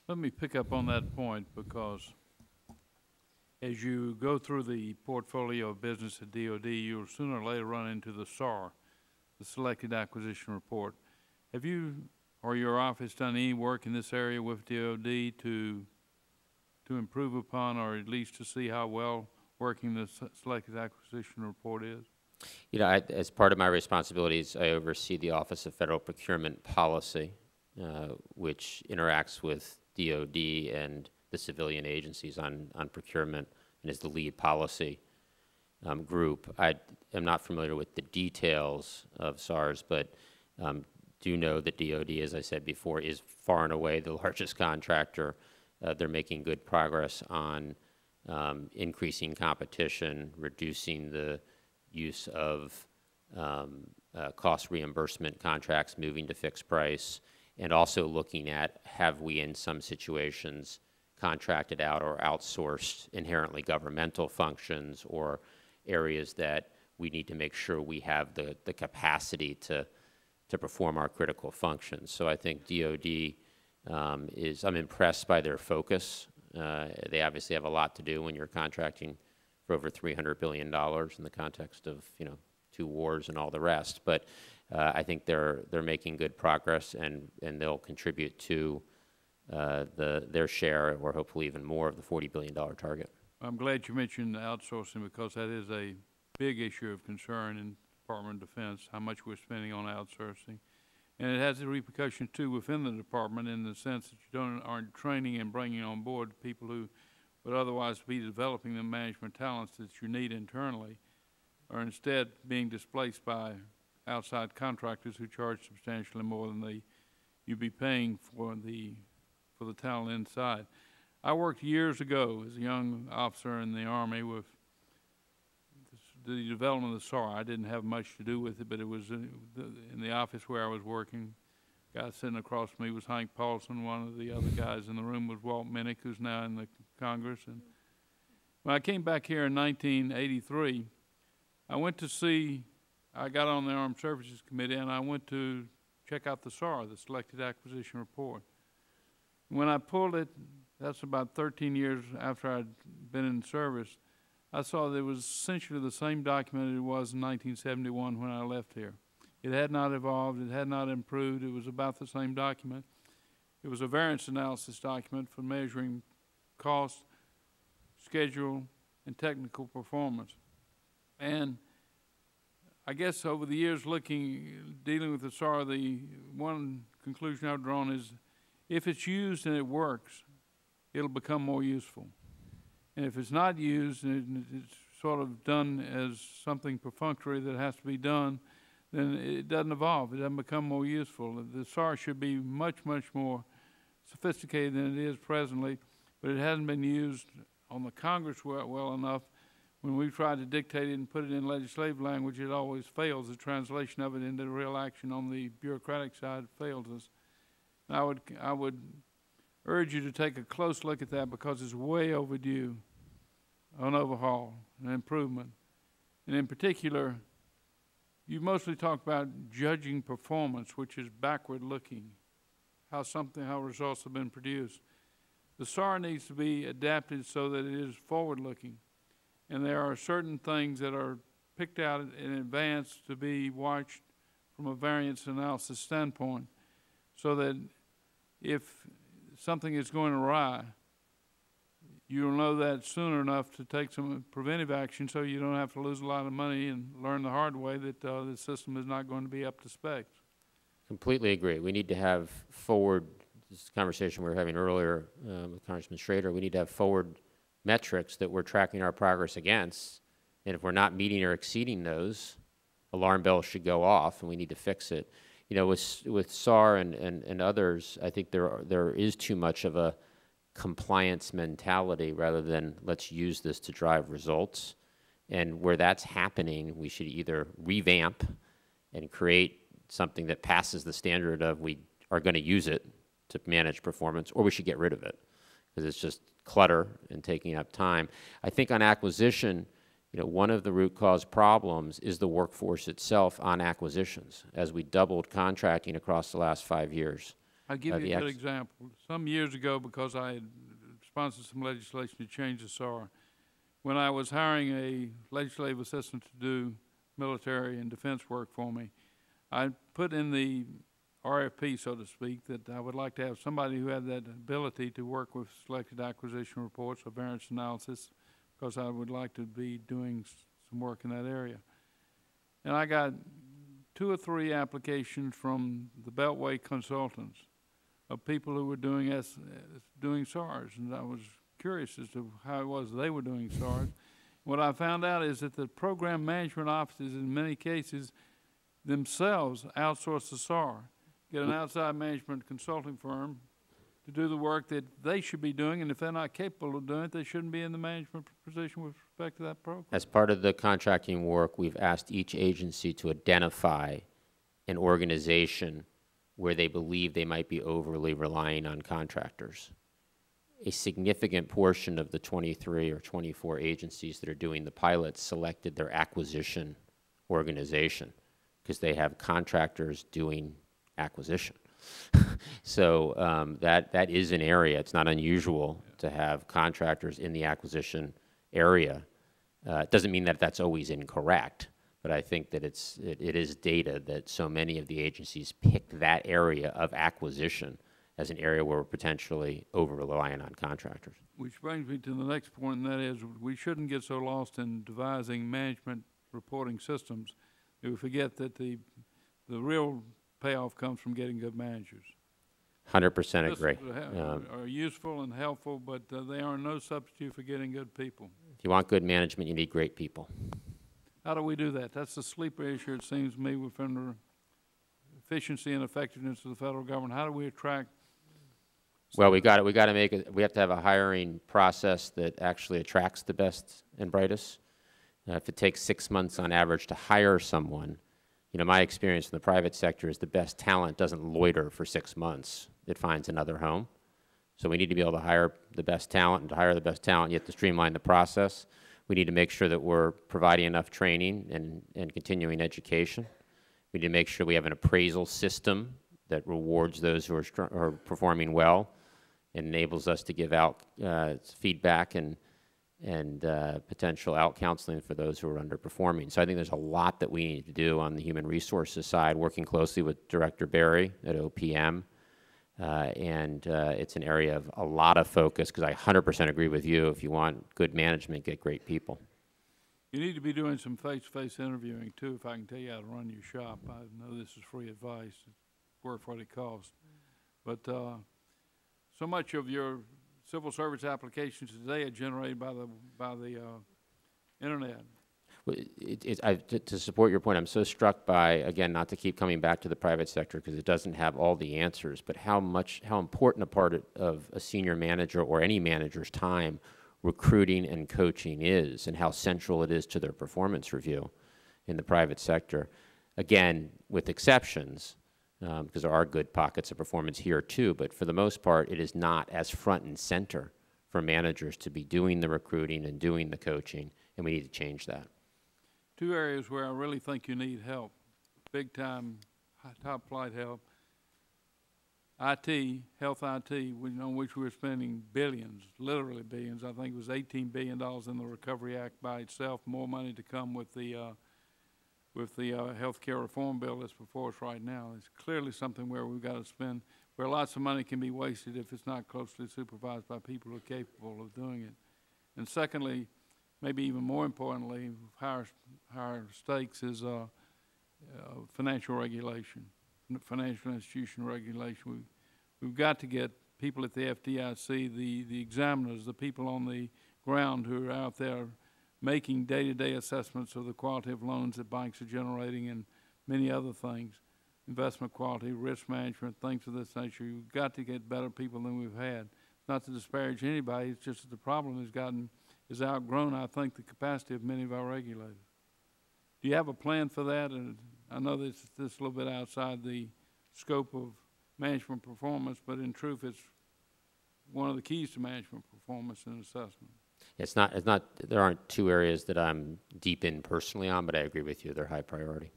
Let me pick up on that point because as you go through the portfolio of business at DOD, you'll sooner or later run into the SAR, the Selected Acquisition Report. Have you or your office done any work in this area with DOD to improve upon, or at least to see how well working the Selected Acquisition Report is? You know, as part of my responsibilities, I oversee the Office of Federal Procurement Policy, which interacts with DOD and the civilian agencies on procurement and is the lead policy group. I am not familiar with the details of SARS, but do know that DOD, as I said before, is far and away the largest contractor. They're making good progress on increasing competition, reducing the use of cost reimbursement contracts, moving to fixed price, and also looking at, have we in some situations contracted out or outsourced inherently governmental functions or areas that we need to make sure we have the capacity to perform our critical functions. So I think DOD I'm impressed by their focus. They obviously have a lot to do when you're contracting for over $300 billion in the context of, 2 wars and all the rest. But I think they're making good progress, and they'll contribute to their share, or hopefully even more, of the $40 billion target. I'm glad you mentioned outsourcing, because that is a big issue of concern in the Department of Defense, how much we're spending on outsourcing. And it has a repercussion, too, within the department, in the sense that you aren't training and bringing on board people who would otherwise be developing the management talents that you need internally, are instead being displaced by outside contractors who charge substantially more than you'd be paying for the talent inside. I worked years ago as a young officer in the Army with the development of the SAR. I didn't have much to do with it, but it was in the office where I was working. The guy sitting across from me was Hank Paulson. One of the other guys in the room was Walt Minnick, who's now in the Congress. And when I came back here in 1983, I got on the Armed Services Committee, and I went to check out the SAR, the Selected Acquisition Report. When I pulled it, that's about 13 years after I'd been in service, I saw that it was essentially the same document it was in 1971 when I left here. It had not evolved, it had not improved, it was about the same document. It was a variance analysis document for measuring cost, schedule, and technical performance. And I guess over the years dealing with the SAR, the one conclusion I've drawn is, if it's used and it works, it'll become more useful. And if it's not used and it's sort of done as something perfunctory that has to be done, then it doesn't evolve. It doesn't become more useful. The SAR should be much, much more sophisticated than it is presently, but it hasn't been used on the Congress well enough. When we try to dictate it and put it in legislative language, it always fails. The translation of it into real action on the bureaucratic side fails us. I would urge you to take a close look at that, because it's way overdue, an overhaul, an improvement. And in particular, you mostly talk about judging performance, which is backward looking, how results have been produced. The SAR needs to be adapted so that it is forward looking. And there are certain things that are picked out in advance to be watched from a variance analysis standpoint, so that if something is going awry, you'll know that sooner enough to take some preventive action, so you don't have to lose a lot of money and learn the hard way that the system is not going to be up to spec. Completely agree. We need to have forward, this conversation we were having earlier with Congressman Schrader, we need to have forward metrics that we're tracking our progress against, and if we're not meeting or exceeding those, alarm bells should go off, and we need to fix it. With SAR and others, I think there is too much of a compliance mentality rather than let's use this to drive results. And where that's happening, we should either revamp and create something that passes the standard of we are going to use it to manage performance, or we should get rid of it, because it's just clutter and taking up time. I think on acquisition, one of the root cause problems is the workforce itself on acquisitions. As we doubled contracting across the last 5 years, I'll give the you a good ex- example. Some years ago, because I had sponsored some legislation to change the SAR, when I was hiring a legislative assistant to do military and defense work for me, I put in the RFP, so to speak, that I would like to have somebody who had that ability to work with selected acquisition reports or variance analysis, because I would like to be doing some work in that area. And I got 2 or 3 applications from the Beltway consultants of people who were doing doing SARs, and I was curious as to how it was they were doing SARs. What I found out is that the program management offices, in many cases, themselves outsource the SAR, get an outside management consulting firm to do the work that they should be doing, and if they're not capable of doing it, they shouldn't be in the management position with respect to that program. As part of the contracting work, we've asked each agency to identify an organization where they believe they might be overly relying on contractors. A significant portion of the 23 or 24 agencies that are doing the pilots selected their acquisition organization because they have contractors doing acquisition. So that is an area. It's not unusual to have contractors in the acquisition area. It doesn't mean that that's always incorrect, but I think that it is data that so many of the agencies picked that area of acquisition as an area where we're potentially over-reliant on contractors. Which brings me to the next point, and that is we shouldn't get so lost in devising management reporting systems that we forget that the real payoff comes from getting good managers. 100% agree. Are useful and helpful, but they are no substitute for getting good people. If you want good management, you need great people. How do we do that? That's the sleeper issue, it seems to me, within the efficiency and effectiveness of the federal government. How do we attract? Well, we have to have a hiring process that actually attracts the best and brightest. If it takes 6 months on average to hire someone, you know, my experience in the private sector is the best talent doesn't loiter for 6 months. It finds another home. So we need to be able to hire the best talent, and to hire the best talent, you have to streamline the process. We need to make sure that we're providing enough training and continuing education. We need to make sure we have an appraisal system that rewards those who are performing well and enables us to give out feedback and potential out counseling for those who are underperforming. So I think there's a lot that we need to do on the human resources side, working closely with Director Berry at OPM. It's an area of a lot of focus, because I 100% agree with you. If you want good management, get great people. You need to be doing some face-to-face interviewing, too, if I can tell you how to run your shop. I know this is free advice. It's worth what it costs. But so much of your civil service applications today are generated by the internet. Well, to support your point, I'm so struck by, again, not to keep coming back to the private sector because it doesn't have all the answers, but how important a part of a senior manager or any manager's time recruiting and coaching is, and how central it is to their performance review in the private sector. Again, with exceptions, because there are good pockets of performance here too, but for the most part, it is not as front and center for managers to be doing the recruiting and doing the coaching, and we need to change that. 2 areas where I really think you need help, big time, top flight help. IT, health IT, on which we're spending billions, literally billions. I think it was $18 billion in the Recovery Act by itself. More money to come with the health care reform bill that's before us right now. It's clearly something where we've got to spend, where lots of money can be wasted if it's not closely supervised by people who are capable of doing it. And secondly, maybe even more importantly, higher stakes is financial regulation, financial institution regulation. We've got to get people at the FDIC, the examiners, the people on the ground who are out there making day-to-day assessments of the quality of loans that banks are generating and many other things, investment quality, risk management, things of this nature. You've got to get better people than we've had. Not to disparage anybody, it's just that the problem has outgrown, I think, the capacity of many of our regulators. Do you have a plan for that? And I know this is a little bit outside the scope of management performance, but in truth, it's one of the keys to management performance and assessment. There aren't 2 areas that I'm deep in personally on, but I agree with you, they're high priority.